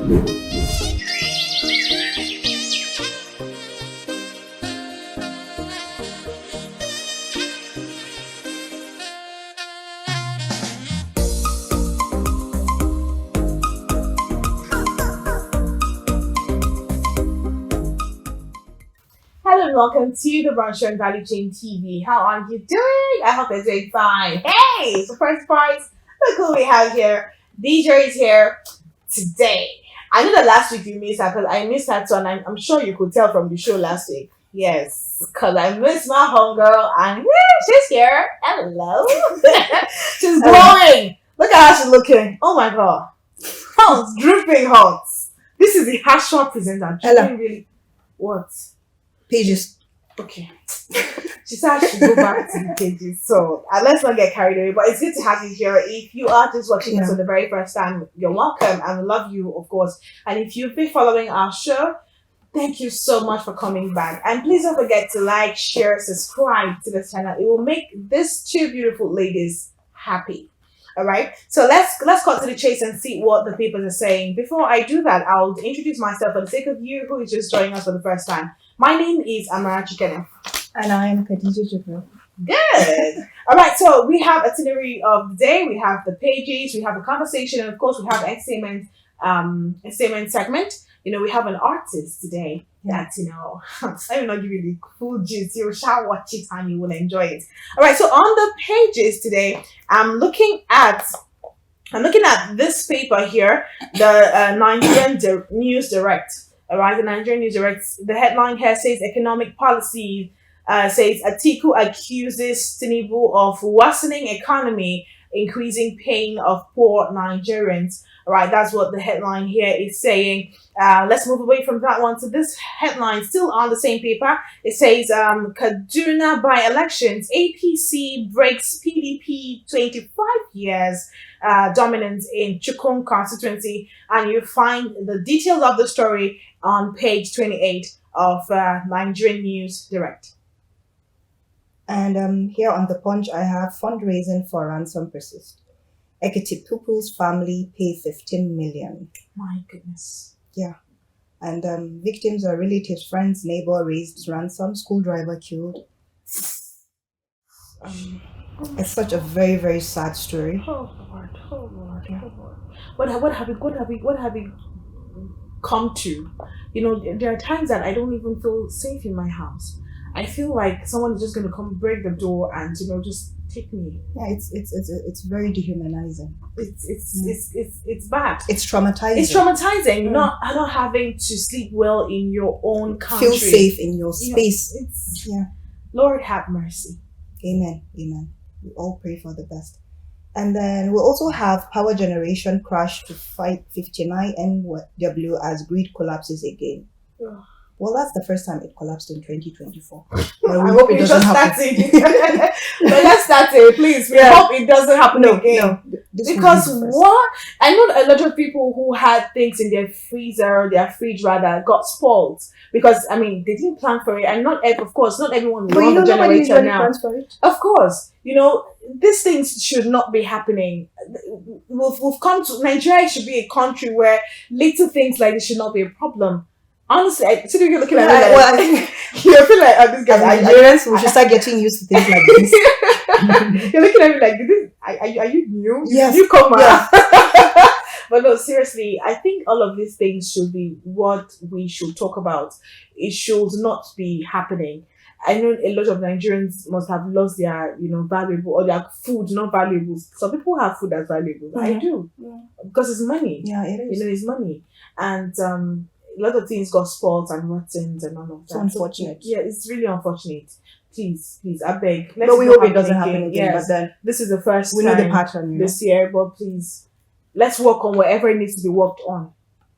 Hello and welcome to the Brunch and Value Chain TV. How are you doing? I hope you're doing fine. Hey, surprise, surprise. Look who we have here. DJ is here today. I know that last week you missed her because I missed her too, and I'm sure you could tell from the show last week. Yes, because I missed my homegirl, and she's here. Hello. She's glowing. Look at how she's looking. Oh my god. Hot, dripping hot. This is the hashtag presenter. Hello. Really, what? Pages. Okay. She said I should go back to the pages. So let's not get carried away. But it's good to have you here. If you are just watching us for the very first time, you're welcome and we love you, of course. And if you've been following our show, thank you so much for coming back. And please don't forget to like, share, subscribe to this channel. It will make these two beautiful ladies happy. All right. So let's cut to the chase and see what the people are saying. Before I do that, I'll introduce myself for the sake of you who is just joining us for the first time. My name is Amara Chikene. And I am Khadija Jibril. Good. All right, so we have itinerary of the day. We have the pages, we have a conversation, and of course, we have entertainment segment. You know, we have an artist today that, you know, I will not give you the full gist. You shall watch it and you will enjoy it. All right, so on the pages today, I'm looking at this paper here, the Nigerian News Direct. All right, the Nigerian News Direct. The headline here says economic policy. Says Atiku accuses Tinubu of worsening economy, increasing pain of poor Nigerians. All right, that's what the headline here is saying. Let's move away from that one to this headline, still on the same paper. It says Kaduna by-elections, APC breaks PDP 25 years dominance in Chukun constituency. And you find the details of the story on page 28 of Nigerian News Direct. And here on the Punch, I have fundraising for ransom persist. Ekiti Pupu's family pay 15 million. My goodness. Yeah. And victims are relatives, friends, neighbor raised ransom, school driver killed. It's such a very, very sad story. Oh Lord, oh Lord, yeah. Oh Lord. What have we come to? You know, there are times that I don't even feel safe in my house. I feel like someone is just going to come break the door and, you know, just take me. Yeah, it's very dehumanizing. It's bad. It's traumatizing. It's traumatizing. Not having to sleep well in your own country. Feel safe in your space. Lord have mercy. Amen. Amen. We all pray for the best. And then we'll also have power generation crash to fight 59 MW as grid collapses again. Ugh. Well, that's the first time it collapsed in 2024. But we hope it doesn't happen. But let's start it, please. We hope it doesn't happen again. No, because what? I know a lot of people who had things in their freezer, their fridge rather, got spoiled. Because, I mean, they didn't plan for it. And of course, not everyone will have a generator now. Plans for it? Of course. You know, these things should not be happening. We've come to, Nigeria should be a country where little things like this should not be a problem. Honestly, you're looking at me like, you feel like this guy. Nigerians, we should start getting used to things like this. You're looking at me like, are you new? Yes. You come out. But no, seriously, I think all of these things should be what we should talk about. It should not be happening. I know a lot of Nigerians must have lost their, you know, valuable, or their food, not valuable. Some people have food that's valuable. I do. Yeah. Because it's money. Yeah, it is. You know, it's money. And a lot of things got spoiled and rotten and all of that. It's unfortunate. Yeah, it's really unfortunate. Please, I beg. But we hope it doesn't happen again. Yes. But then this is the first we time know the pattern this year, but please, let's work on whatever it needs to be worked on.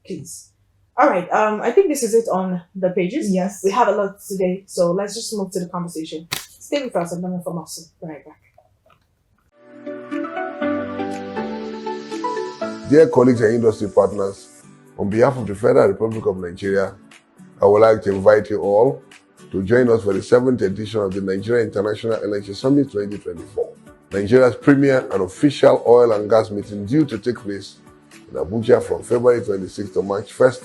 Please. All right. I think this is it on the pages. Yes. We have a lot today, so let's just move to the conversation. Stay with us and learn from us. Right back. Dear colleagues and industry partners, on behalf of the Federal Republic of Nigeria, I would like to invite you all to join us for the 7th edition of the Nigeria International Energy Summit 2024, Nigeria's premier and official oil and gas meeting due to take place in Abuja from February 26th to March 1st,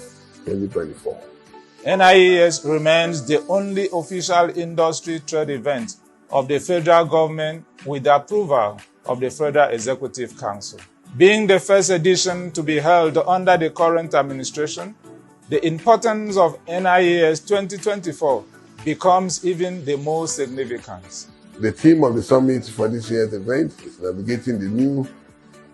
2024. NIES remains the only official industry trade event of the federal government with the approval of the Federal Executive Council. Being the first edition to be held under the current administration, the importance of NIES 2024 becomes even the more significant. The theme of the summit for this year's event is navigating the new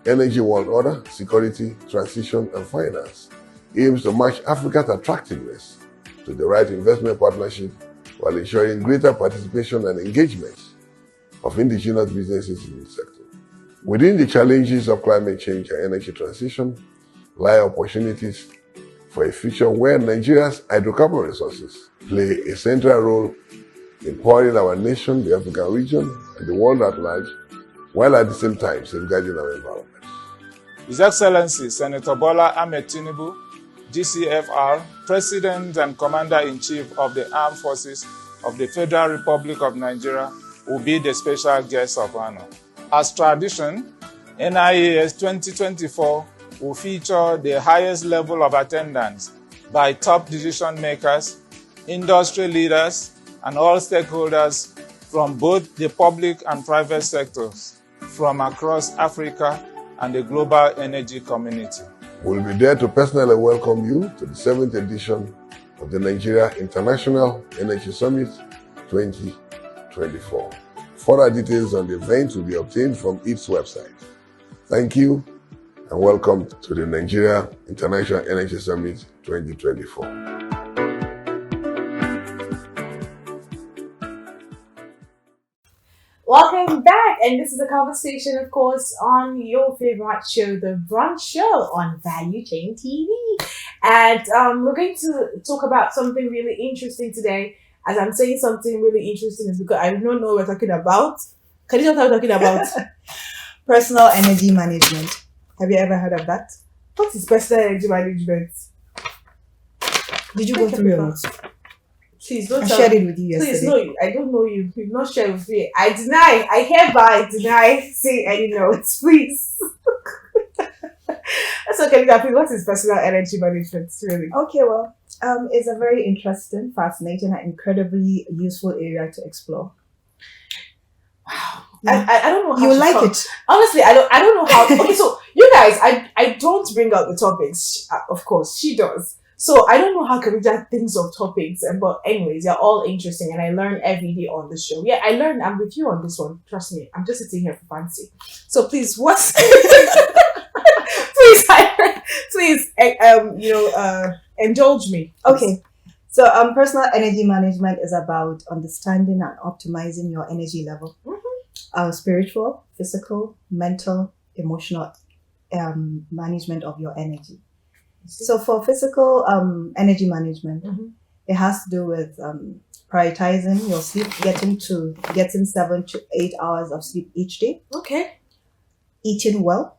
energy world order, security, transition, and finance. It aims to match Africa's attractiveness to the right investment partnership while ensuring greater participation and engagement of indigenous businesses in the sector. Within the challenges of climate change and energy transition lie opportunities for a future where Nigeria's hydrocarbon resources play a central role in powering our nation, the African region, and the world at large, while at the same time safeguarding our environment. His Excellency Senator Bola Ahmed Tinubu, GCFR, President and Commander-in-Chief of the Armed Forces of the Federal Republic of Nigeria, will be the special guest of honor. As tradition, NIES 2024 will feature the highest level of attendance by top decision makers, industry leaders, and all stakeholders from both the public and private sectors from across Africa and the global energy community. We'll be there to personally welcome you to the 7th edition of the Nigeria International Energy Summit 2024. Further details on the event will be obtained from its website. Thank you and welcome to the Nigeria International Energy Summit 2024. Welcome back, and this is a conversation, of course, on your favorite show, The BRUNCH Show on Value Chain TV. And we're going to talk about something really interesting today. As I'm saying something really interesting is because I don't know what we're talking about. Can you know what we're talking about? Personal energy management. Have you ever heard of that? What is personal energy management? Did you go through your notes? Please don't I tell shared me. it with you yesterday. Please, no, I don't know you. You've not shared with me. I hereby deny seeing any notes, please. That's okay, please. What is personal energy management, really? Okay, well, it's a very interesting, fascinating, and incredibly useful area to explore. Wow. I don't know how you to like talk. it. Honestly, I don't know how. Okay, so you guys, I don't bring out the topics. Of course, she does. So I don't know how Khadija thinks of topics, but anyways, they're all interesting, and I learn every day on this show. Yeah, I learn. I'm with you on this one. Trust me, I'm just sitting here for fancy. So please, what's please, indulge me. Okay, so personal energy management is about understanding and optimizing your energy level, spiritual, physical, mental, emotional management of your energy. So for physical energy management, it has to do with prioritizing your sleep, getting 7 to 8 hours of sleep each day. Okay. Eating well,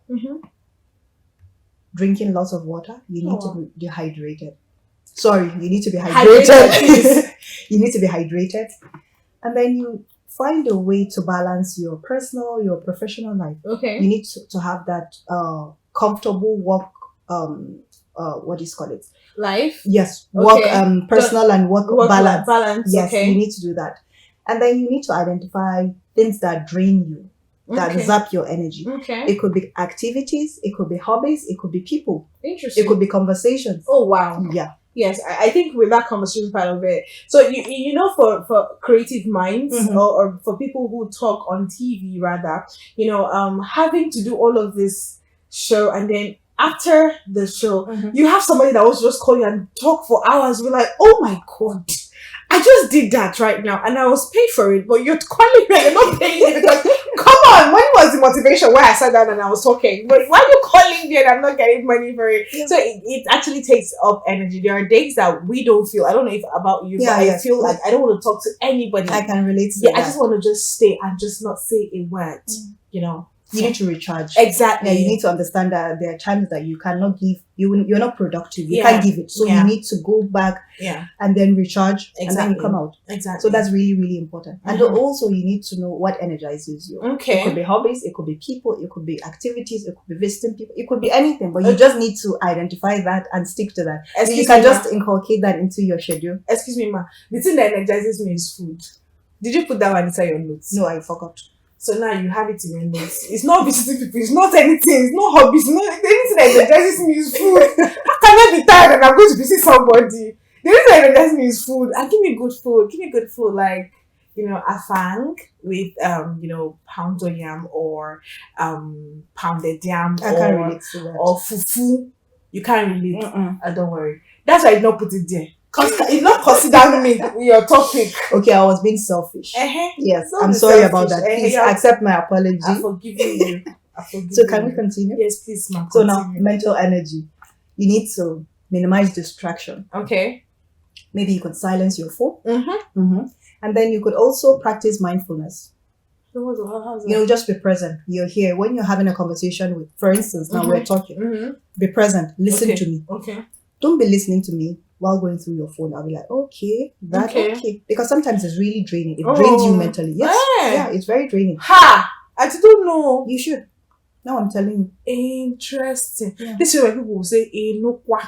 drinking lots of water. You need to be dehydrated. Sorry, you need to be hydrated. You need to be hydrated, and then you find a way to balance your personal, your professional life. Okay. You need to have that comfortable work. What do you call it? Life. Yes, work. Okay. Personal and work balance. Balance. Yes, okay. you need to do that, and then you need to identify things that drain you, that zap your energy. Okay. It could be activities, it could be hobbies, it could be people, Interesting. it could be conversations. Oh wow. Yeah. Yes, I think with that conversation part of it. So you know, for creative minds or for people who talk on TV rather, having to do all of this show, and then after the show, you have somebody that was just call you and talk for hours. We're like, oh my God, I just did that right now and I was paid for it, but you're calling me, you're not paying me because, come on, when was the motivation where I sat down and I was talking? But why are you calling me and I'm not getting money for it? Yeah. So it actually takes up energy. There are days that we don't feel, I don't know if about you, but I feel like I don't want to talk to anybody. I can relate to that. I just want to just stay and just not say a word, You need to recharge. Exactly. Yeah, you need to understand that there are times that you cannot give. You're not productive. You Yeah. can't give it. So Yeah. you need to go back Yeah. and then recharge, and then Exactly. you come out. Exactly. So that's really, really important. And Mhm. also, you need to know what energizes you. Okay. It could be hobbies, it could be people, it could be activities, it could be visiting people, it could be anything. But you just need to identify that and stick to that. Excuse You can me, just inculcate that into your schedule. Excuse me, ma. The thing that energizes me is food. Did you put that one inside your notes? No, I forgot. So now you have it in your notes. It's not visiting people. It's not anything. It's not hobbies. No, anything that energizes me is food. How can I be tired and I'm going to visit somebody? The reason that energizes me is food. And give me good food. Give me good food like, afang with pounded yam or pounded yam I can't relate to that. or fufu. You can't relate. Mm-mm. Don't worry. That's why I did not put it there. It's not considering me with your topic. Okay, I was being selfish. Yes, Don't I'm be sorry selfish. about that. Please Yeah. accept my apology. I'm forgiving you. So can we continue? Yes, please, ma'am. So now, Continue. mental energy. You need to minimize distraction. Okay. Maybe you could silence your phone. Mm-hmm. And then you could also practice mindfulness. How's Just be present. You're here. When you're having a conversation with, for instance, now we're talking. Mm-hmm. Be present. Listen Okay. to me. Okay. Don't be listening to me while going through your phone. I'll be like, okay. Because sometimes it's really draining. It drains you mentally. Yes. Hey. Yeah, it's very draining. Ha! I don't know. You should. Now I'm telling you. Interesting. Yeah. This is where people will say, no kwa.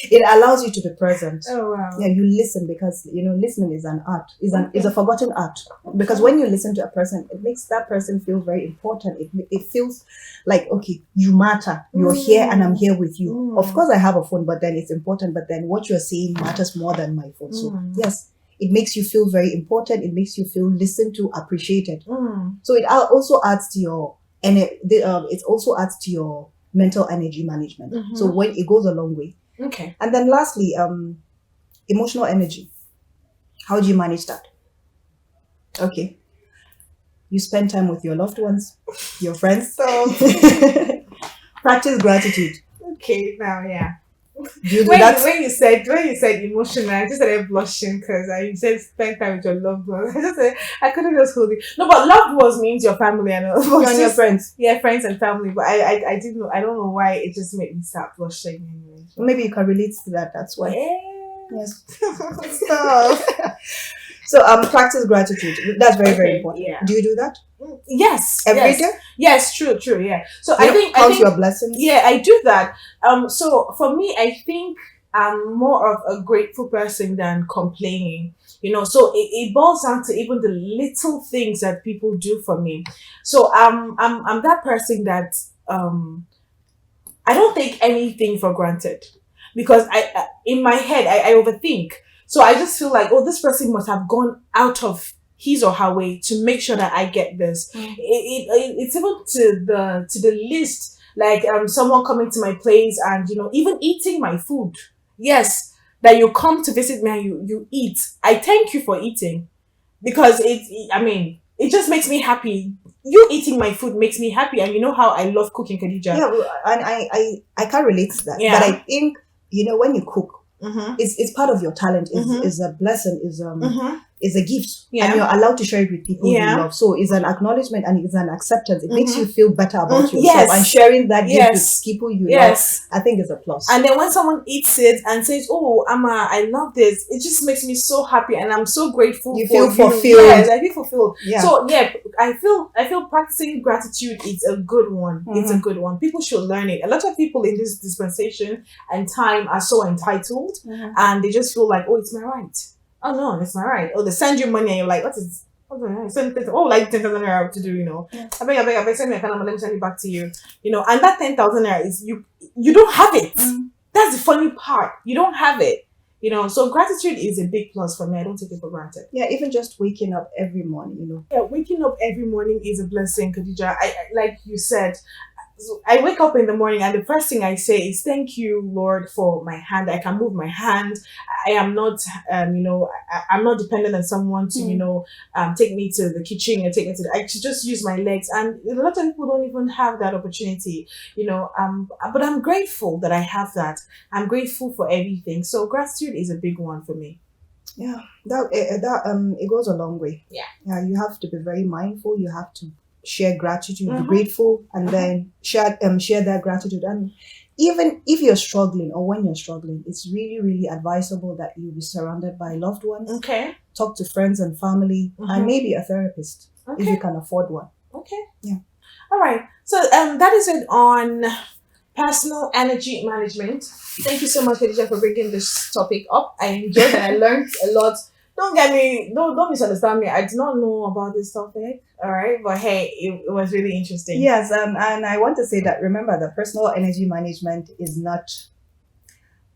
It allows you to be present. Oh, wow. Yeah, you listen because listening is an art. Is a forgotten art. Because when you listen to a person, it makes that person feel very important. It feels like, okay, you matter. You're here and I'm here with you. Of course, I have a phone, but then it's important. But then what you're saying matters more than my phone. So yes, it makes you feel very important. It makes you feel listened to, appreciated. So it also adds to your it also adds to your mental energy management. So when it goes a long way. Okay. And then lastly, emotional energy. How do you manage that? Okay. You spend time with your loved ones, your friends. So, Practice gratitude. okay, now, yeah. Do you do When that? you said emotional, I just started blushing because you said spend time with your loved ones. I couldn't just hold it. No, but loved ones means your family and all. You and your friends. Yeah, friends and family. But I didn't know. I don't know why it just made me start blushing anyway. Maybe you can relate to that. That's why. Yeah. Yes. Stop. So practice gratitude. That's very, very Okay, important. yeah. Do you do that Yes. every yes. day? Yes, true, yeah. So You I think count your blessings. yeah, I do that. So for me, I think I'm more of a grateful person than complaining. So it boils down to even the little things that people do for me. So I'm that person that I don't take anything for granted because I in my head I overthink. So I just feel like, oh, this person must have gone out of his or her way to make sure that I get this. It's even to the list, like someone coming to my place and even eating my food. Yes, that you come to visit me and you eat. I thank you for eating because it just makes me happy. You eating my food makes me happy, and you know how I love cooking, Khadija. Yeah, and I can't relate to that. Yeah. But I think when you cook, Mm-hmm. it's part of your talent. Mhm. Is a blessing. Mm-hmm. Is a gift, Yeah. and you're allowed to share it with people Yeah. you love. So it's an acknowledgement and it's an acceptance. It makes Mhm. you feel better about yourself, Yes. and sharing that gift Yes. with people you love. Yes. I think is a plus. And then when someone eats it and says, "Oh, Amma, I love this," it just makes me so happy, and I'm so grateful. You for feel fulfilled. Yes, I feel fulfilled. Yeah. So yeah, I feel practicing gratitude is a good one. It's a Mhm. good one. People should learn it. A lot of people in this dispensation and time are so entitled, Mhm. and they just feel like, "Oh, it's my right." Oh no, it's my right. Oh, they send you money and you're like, "What is?" Like 10,000 naira to do, Yeah. I beg, send me a kind of let me send it back to you, and that 10,000 naira is you don't have it. Mm. That's the funny part. You don't have it, so gratitude is a big plus for me. I don't take it for granted. Yeah, even just waking up every morning, Yeah, waking up every morning is a blessing, Khadija. I like you said, so I wake up in the morning and the first thing I say is thank you, Lord, for my hand. I can move my hand. I am not, I'm not dependent on someone to, take me to the kitchen and take me to I should just use my legs. And a lot of people don't even have that opportunity, but I'm grateful that I have that. I'm grateful for everything. So gratitude is a big one for me. yeah, that it goes a long way. Yeah. Yeah, you have to be very mindful. You have to share gratitude, be grateful, and then share that gratitude. And even if you're struggling or when you're struggling, it's really, really advisable that you be surrounded by loved ones. Okay. Talk to friends and family, and maybe a therapist if you can afford one. Okay. Yeah. All right. So that is it on personal energy management. Thank you so much, Khadija, for bringing this topic up. I enjoyed and I learned a lot. Don't misunderstand me. I did not know about this topic. All right, but hey, it was really interesting. Yes, and I want to say that remember that personal energy management is not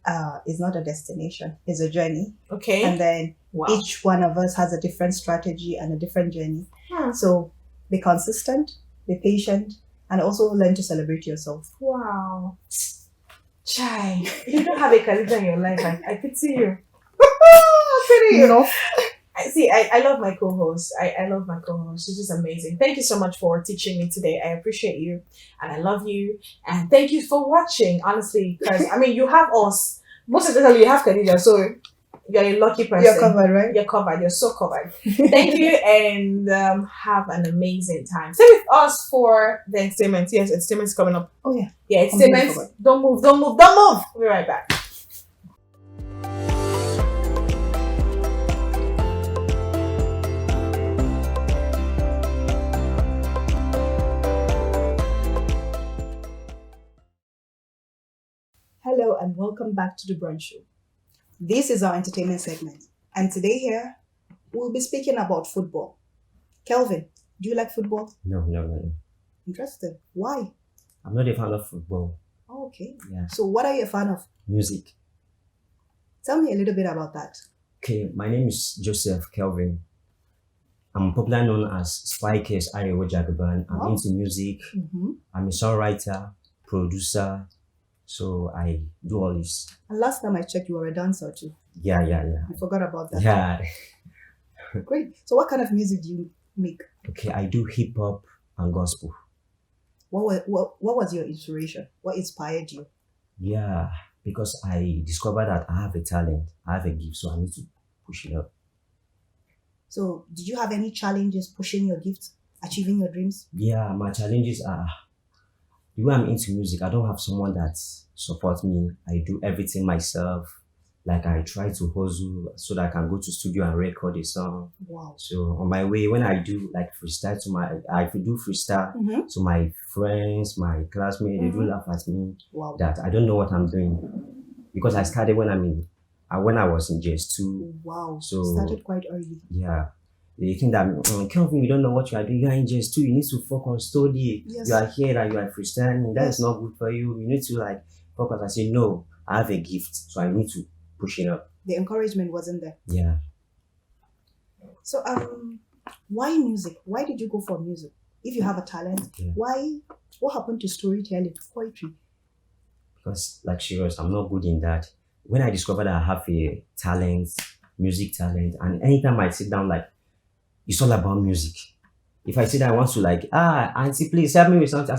a destination; it's a journey. Okay. And then each one of us has a different strategy and a different journey. So be consistent, be patient, and also learn to celebrate yourself. Wow. Chai, you don't have a Khadija in your life. I pity you. You know. I love my co-host. I love my co-host. She's just amazing. Thank you so much for teaching me today. I appreciate you and I love you. And thank you for watching, honestly. Because, I mean, you have us. Most of the time, you have Khadija. So, you're a lucky person. You're covered, right? You're covered. You're so covered. Thank you and have an amazing time. Stay with us for the entertainment. Yes, entertainment's coming up. Oh, yeah. Yeah, entertainment. Don't move. We'll be right back. Hello and welcome back to the Brunch Show. This is our entertainment segment, and today here we'll be speaking about football. Kelvin, do you like football? No. Interesting. Why? I'm not a fan of football. Oh, okay. Yeah. So what are you a fan of? Music. Tell me a little bit about that. Okay, my name is Joseph Kelvin. I'm popularly known as Spikers Arewa Jagaban. I'm into music. I'm a songwriter, producer. So I do all this. And last time I checked, you were a dancer too. Yeah. I forgot about that. Yeah. Great. So what kind of music do you make? Okay, I do hip hop and gospel. What was your inspiration? What inspired you? Yeah, because I discovered that I have a talent, I have a gift, so I need to push it up. So did you have any challenges pushing your gift, achieving your dreams? Yeah, my challenges are the way I'm into music. I don't have someone that supports me. I do everything myself. Like I try to hustle so that I can go to studio and record a song. Wow. So on my way, when I do like freestyle I do freestyle to my friends, my classmates, they do laugh at me. Wow. That I don't know what I'm doing because I started when I was in JS2. Wow. So started quite early. Yeah. They think that Kelvin, you don't know what you are doing. You are in JS2. You need to focus, study. Yes. You are here and you are freestyling. That is not good for you. You need to like focus. I say no. I have a gift, so I need to push it up. The encouragement wasn't there. Yeah. So why music? Why did you go for music? If you have a talent, what happened to storytelling, poetry? Because like serious, I'm not good in that. When I discovered that I have a talent, music talent, and anytime I sit down, like it's all about music. If I say that I want to like, auntie, please help me with something.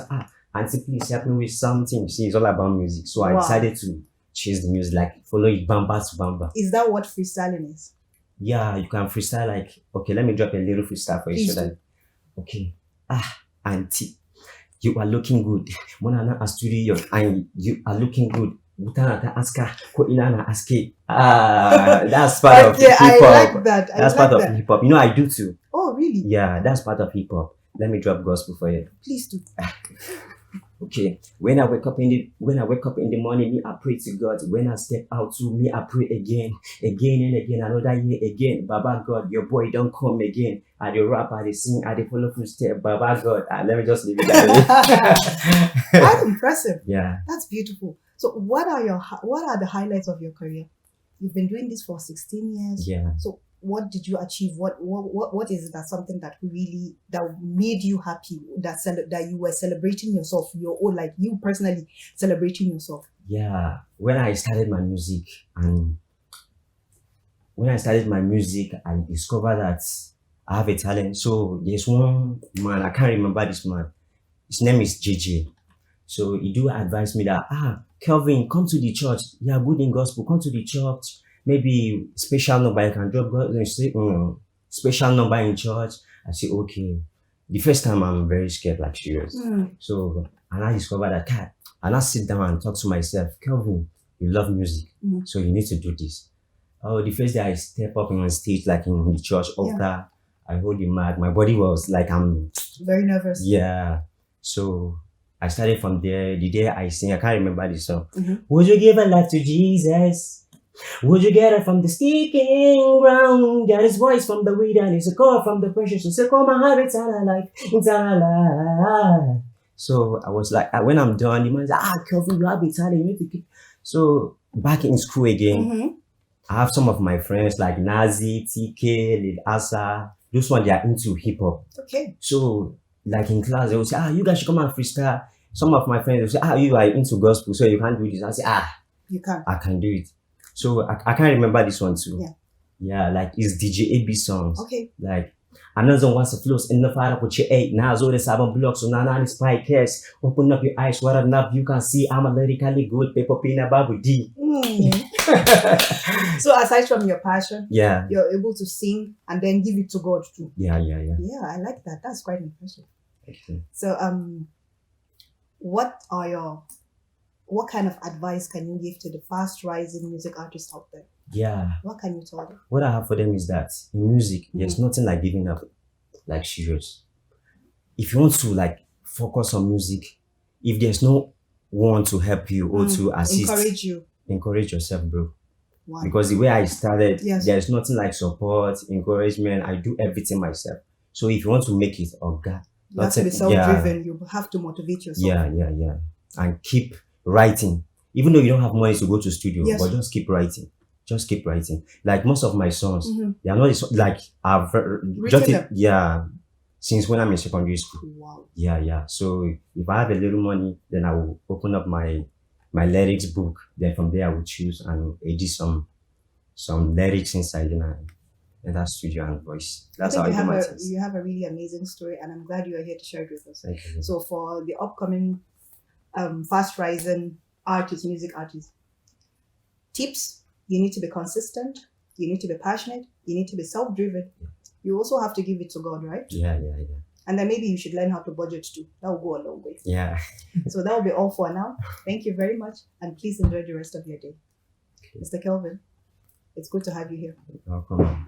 Auntie, please help me with something. See, it's all about music. So I decided to chase the music, like follow it bamba to bamba. Is that what freestyling is? Yeah, you can freestyle like, okay, let me drop a little freestyle for you. So that, okay, auntie, you are looking good. Monana studio, and you are looking good. That's part of hip hop. I like that. That's part of hip hop. You know, I do too. Oh, really? Yeah, that's part of hip hop. Let me drop gospel for you. Please do. Okay. When I wake up in the morning, me I pray to God. When I step out to me, I pray again and again, another year again. Baba God, your boy don't come again. I the rap, I the sing, I the follow footstep. Baba God. Let me just leave it that way. That's impressive. Yeah. That's beautiful. So what are the highlights of your career? You've been doing this for 16 years. Yeah. So what did you achieve? What is it that something that really that made you happy? That you were celebrating yourself, your own, like you personally celebrating yourself? Yeah. When I started my music, I discovered that I have a talent. So there's one man, I can't remember this man. His name is JJ. So he do advise me that Kelvin, come to the church. You are good in gospel. Come to the church. Maybe special number, you can drop special number in church. I say, okay. the first time I'm very scared, like serious. Mm. So, and I discovered that cat, and I sit down and talk to myself, Kelvin, you love music, so you need to do this. Oh, the first day I step up on stage, like in the church altar, I hold the mic. My body was like, I'm very nervous. Yeah. So I started from there. The day I sing, I can't remember the song. Would you give a life to Jesus? Would you get it from the sticking ground? Get his voice from the weed and his call from the precious. So call my heart, it's all alive, it's all alive. So I was like, when I'm done, the man said, Kelvin, you have a talent, you need to keep. So back in school again, I have some of my friends like Nazi, TK, Lil Asa. Those ones, they are into hip hop. Okay. So, like in class, they will say, you guys should come and freestyle. Some of my friends will say, you are into gospel, so you can't do this. I say, you can. I can do it. So, I can't remember this one too. Yeah. Yeah, like it's DJ AB songs. Okay. Like, another one's a flows in the fire, put your 8. Now, so the 7 blocks, so now it's spy case. Open up your eyes, what enough you can see. I'm a lyrically good paper peanut bubble D. So aside from your passion, yeah, you're able to sing and then give it to God too. Yeah, I like that. That's quite impressive. Okay. So what kind of advice can you give to the fast rising music artists out there? Yeah. What can you tell them? What I have for them is that in music, there's nothing like giving up, like serious. If you want to like focus on music, if there's no one to help you or to assist, encourage yourself, bro. Wow. Because the way I started, there's nothing like support, encouragement. I do everything myself. So if you want to make it, God, you have to be self-driven. You have to motivate yourself. Yeah. And keep writing. Even though you don't have money to go to studio, but just keep writing. Just keep writing. Like most of my songs, they are not like I've written them. Since when I'm in secondary school. Wow. Yeah. So if I have a little money, then I will open up my lyrics book. Then from there I will choose and edit some lyrics inside in that studio and voice. That's how I do my things. You have a really amazing story, and I'm glad you are here to share it with us. Thank you. So for the upcoming fast rising music artists, tips: you need to be consistent, you need to be passionate, you need to be self-driven. You also have to give it to God, right? Yeah. And then maybe you should learn how to budget too. That will go a long way. Yeah. So that will be all for now. Thank you very much, and please enjoy the rest of your day. Okay. Mr. Kelvin, it's good to have you here. Welcome.